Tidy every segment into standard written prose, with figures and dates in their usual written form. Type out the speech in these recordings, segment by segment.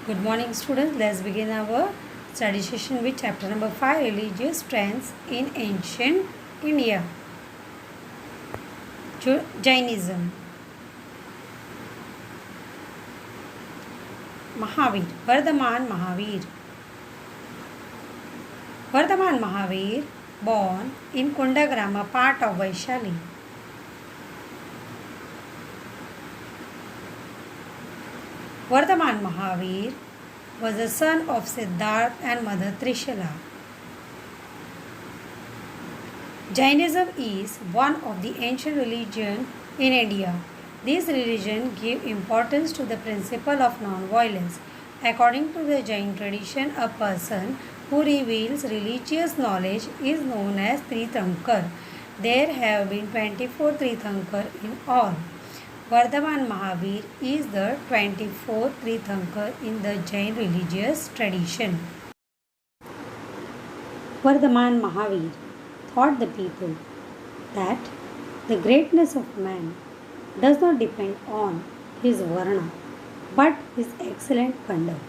Good morning, students. Let's begin our study session with chapter number 5, Religious Trends in Ancient India. Jainism. Mahavir. Vardhaman Mahavir. Vardhaman Mahavir, born in Kundagram, part of Vaishali. Vardhaman Mahavir was the son of Siddhartha and mother Trishala. Jainism is one of the ancient religions in India. This religion gave importance to the principle of non-violence. According to the Jain tradition, a person who reveals religious knowledge is known as Tirthankar. There have been 24 Tirthankar in all. Vardhaman Mahavir is the 24th Tirthankar in the Jain religious tradition. Vardhaman Mahavir taught the people that the greatness of man does not depend on his varna but his excellent conduct.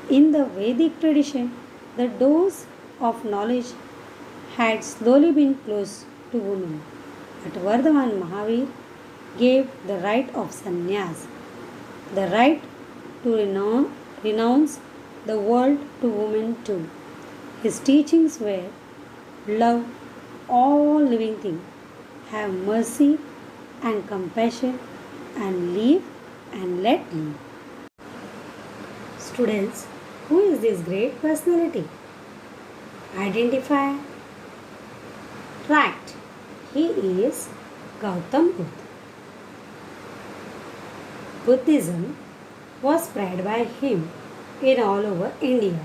In the Vedic tradition, the doors of knowledge had slowly been closed to women, but Vardhaman Mahavir gave the right of sannyas, the right to renounce the world to women too. His teachings were love all living things, have mercy and compassion, and live and let live. Students, who is this great personality? Identify. Right, he is Gautam Buddha. Buddhism was spread by him in all over India.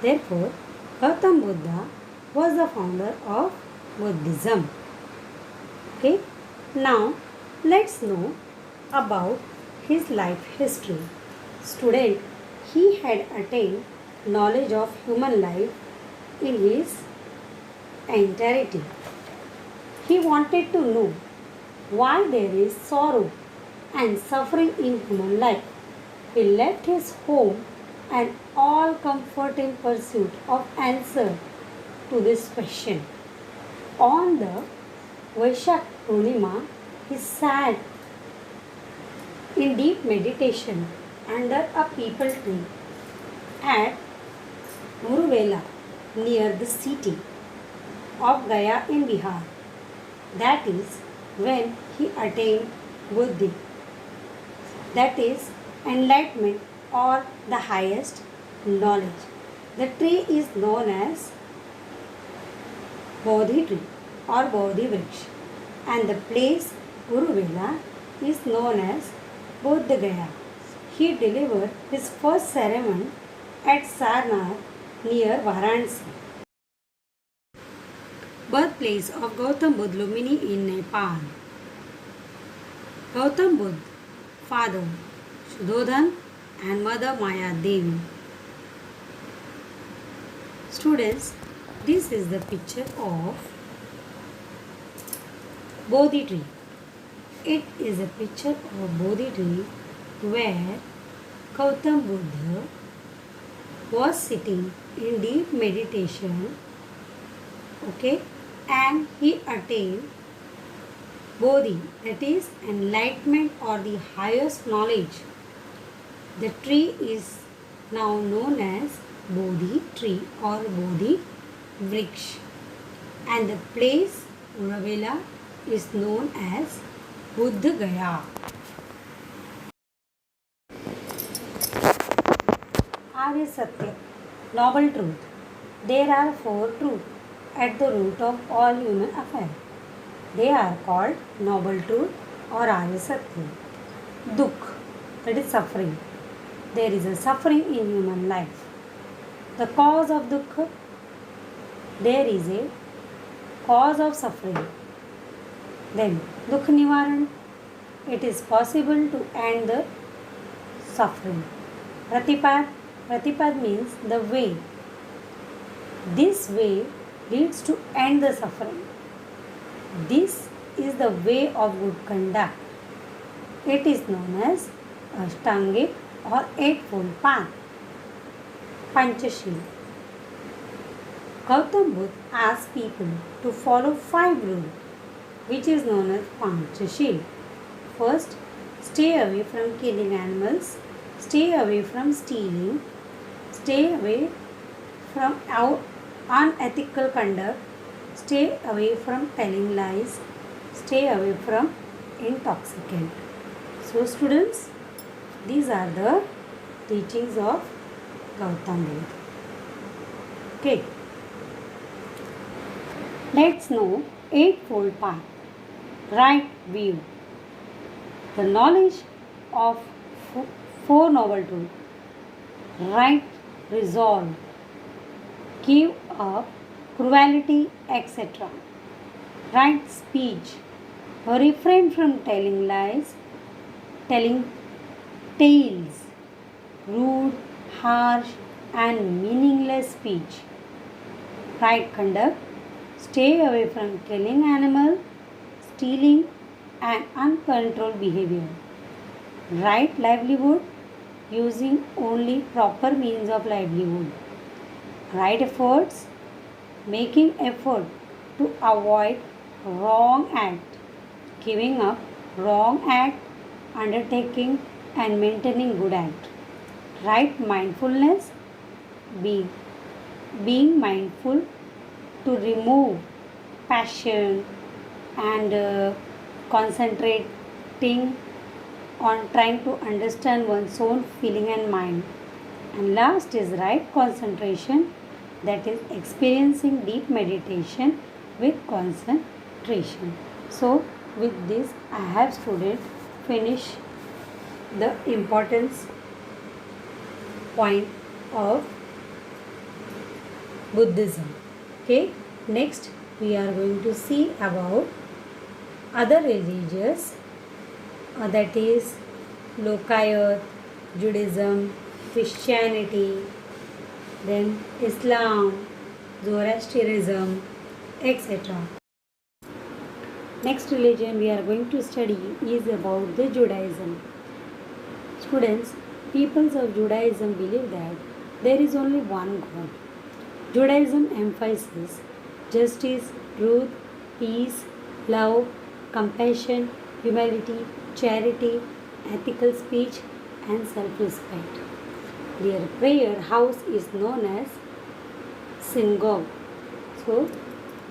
Therefore, Gautam Buddha was the founder of Buddhism. Okay, now let's know about his life history. Student, he had attained knowledge of human life in his entirety. He wanted to know why there is sorrow and suffering in human life. He left his home and all comfort in pursuit of answer to this question. On the Vaishak Purnima, he sat in deep meditation under a peepal tree at Muruvela near the city of Gaya in Bihar. That is when he attained Buddhi, that is enlightenment or the highest knowledge. The tree is known as Bodhi tree or Bodhi Vriksha, and the place Uruvela is known as Bodh Gaya. He delivered his first sermon at Sarnath near Varanasi. Birthplace of Gautam Buddha Lumini in Nepal. Gautam Buddha, father Sudhodhan and mother Maya Devi. Students, this is the picture of Bodhi tree. It is a picture of Bodhi tree where Gautam Buddha was sitting in deep meditation, okay, and he attained Bodhi, that is enlightenment or the highest knowledge. The tree is now known as Bodhi tree or Bodhi Vriksha, and the place Uravela is known as Bodh Gaya. Arya Satya, noble truth. There are four truths at the root of all human affairs. They are called noble truth or Arya Satya. Dukh, that is suffering. There is a suffering in human life. The cause of Dukh, there is a cause of suffering. Then Dukh Nivaran, it is possible to end the suffering. Pratipad, Pratipad means the way. This way leads to end the suffering. This is the way of good conduct. It is known as Ashtangik or Eightfold Path. Panchashila. Gautam Buddha asked people to follow 5 rules, which is known as Panchashila. First, stay away from killing animals, stay away from stealing, stay away from unethical conduct, stay away from telling lies, stay away from intoxicant. So students, these are the teachings of Gautam Buddha. Okay. Let's know Eightfold Path. Right view. The knowledge of Four Noble Truths. Right resolve. Give up cruelty, etc. Right speech. Refrain from telling lies, telling tales, rude, harsh, and meaningless speech. Right conduct. Stay away from killing animals, stealing, and uncontrolled behavior. Right livelihood. Using only proper means of livelihood. Right efforts. Making effort to avoid wrong act. Giving up wrong act, undertaking and maintaining good act. Right mindfulness. Being mindful to remove passion and concentrating on trying to understand one's own feeling and mind. And last is right concentration, that is experiencing deep meditation with concentration. So with this I have students finish the importance point of Buddhism. Okay, next we are going to see about other religions, that is Lokayat, Judaism, Christianity, then Islam, Zoroastrianism, etc. Next religion we are going to study is about the Judaism. Students, peoples of Judaism believe that there is only one God. Judaism emphasizes justice, truth, peace, love, compassion, humility, charity, ethical speech, and self-respect. Their prayer house is known as synagogue. So,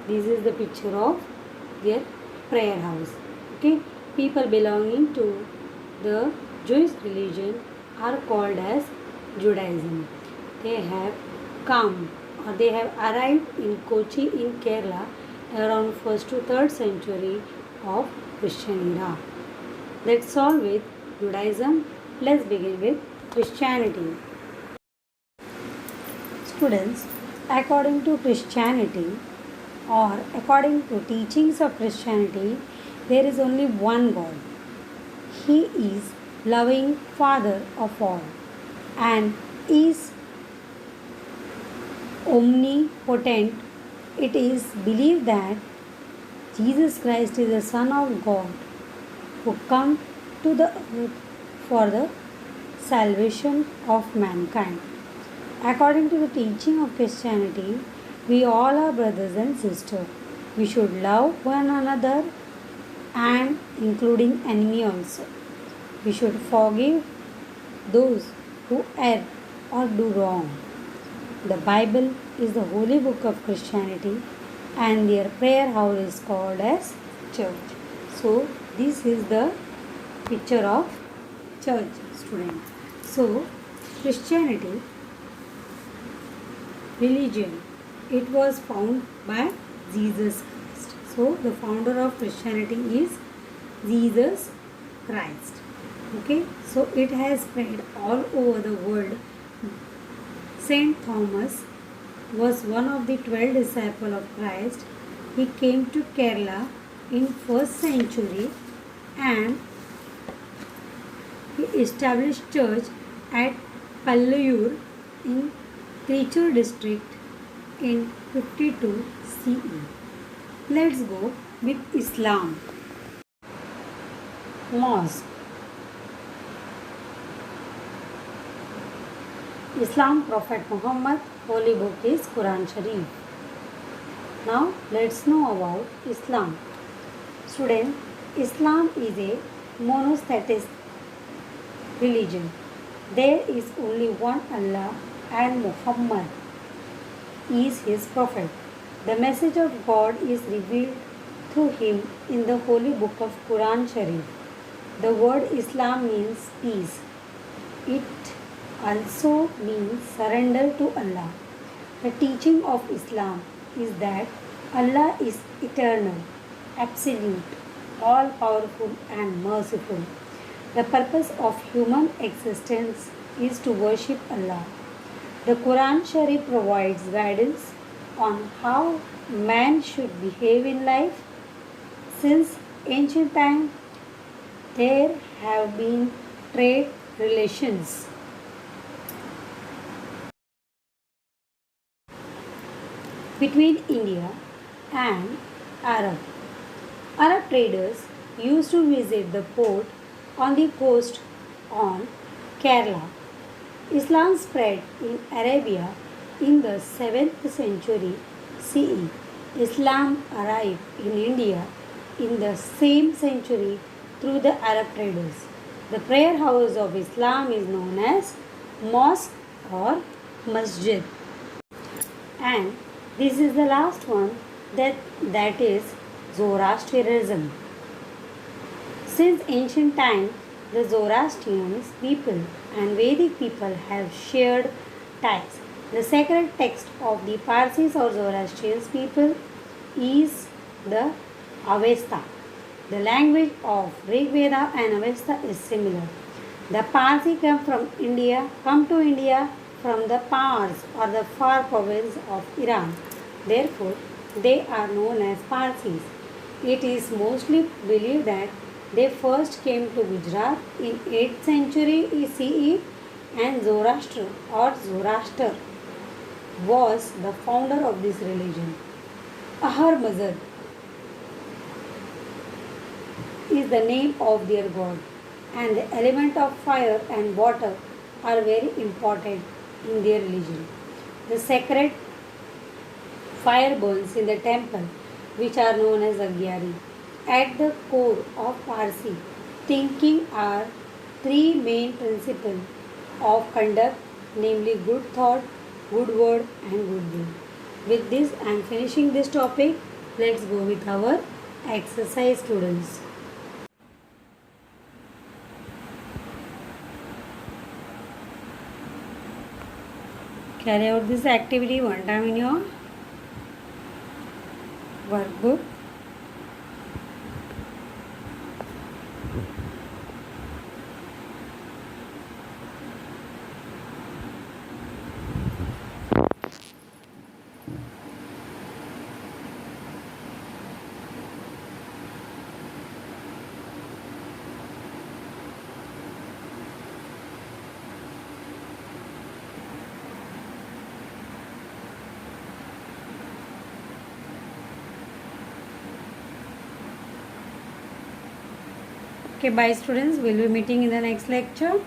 this is the picture of their prayer house. Okay, people belonging to the Jewish religion are called as Judaism. They have come or they have arrived in Kochi in Kerala around 1st to 3rd century of Christian era. Let's all with Judaism. Let's begin with Christianity. Students, according to Christianity or according to teachings of Christianity, there is only one God. He is loving Father of all and is omnipotent. It is believed that Jesus Christ is the Son of God who come to the earth for the salvation of mankind. According to the teaching of Christianity, we all are brothers and sisters. We should love one another and including enemy also. We should forgive those who err or do wrong. The Bible is the holy book of Christianity and their prayer house is called as church. So this is the picture of church, students. So Christianity religion, it was founded by Jesus Christ. So the founder of Christianity is Jesus Christ. Okay, so it has spread all over the world. Saint Thomas was one of the 12 disciples of Christ. He came to Kerala in 1st century and he established church at Pallayur in Trichur district in 52 CE. Let's go with Islam. Mosque. Islam Prophet Muhammad, Holy Book is Quran Sharif. Now let's know about Islam. Student, Islam is a monotheistic religion. There is only one Allah and Muhammad is his prophet. The message of God is revealed through him in the holy book of Quran Sharif. The word Islam means peace. It also means surrender to Allah. The teaching of Islam is that Allah is eternal, absolute, all powerful, and merciful. The purpose of human existence is to worship Allah. The Quran Sharif provides guidance on how man should behave in life. Since ancient times, there have been trade relations between India and Arab. Arab traders used to visit the port on the coast on Kerala. Islam spread in Arabia in the 7th century CE. Islam arrived in India in the same century through the Arab traders. The prayer house of Islam is known as mosque or masjid. And this is the last one, that is Zoroastrianism. Since ancient times, the Zoroastrian people and Vedic people have shared ties. The sacred text of the Parsis or Zoroastrian people is the Avesta. The language of Rig Veda and Avesta is similar. The Parsi come to India from the Pars or the far province of Iran. Therefore, they are known as Parsis. It is mostly believed that they first came to Gujarat in 8th century CE, and Zoroaster was the founder of this religion. Ahar Mazar is the name of their god, and the element of fire and water are very important in their religion. The sacred fire burns in the temple, which are known as Agyari. At the core of Parsi thinking are three main principles of conduct, namely good thought, good word, and good deed. With this, I am finishing this topic. Let's go with our exercise, students. Carry out this activity one time in your workbook. Okay, bye students. We'll be meeting in the next lecture.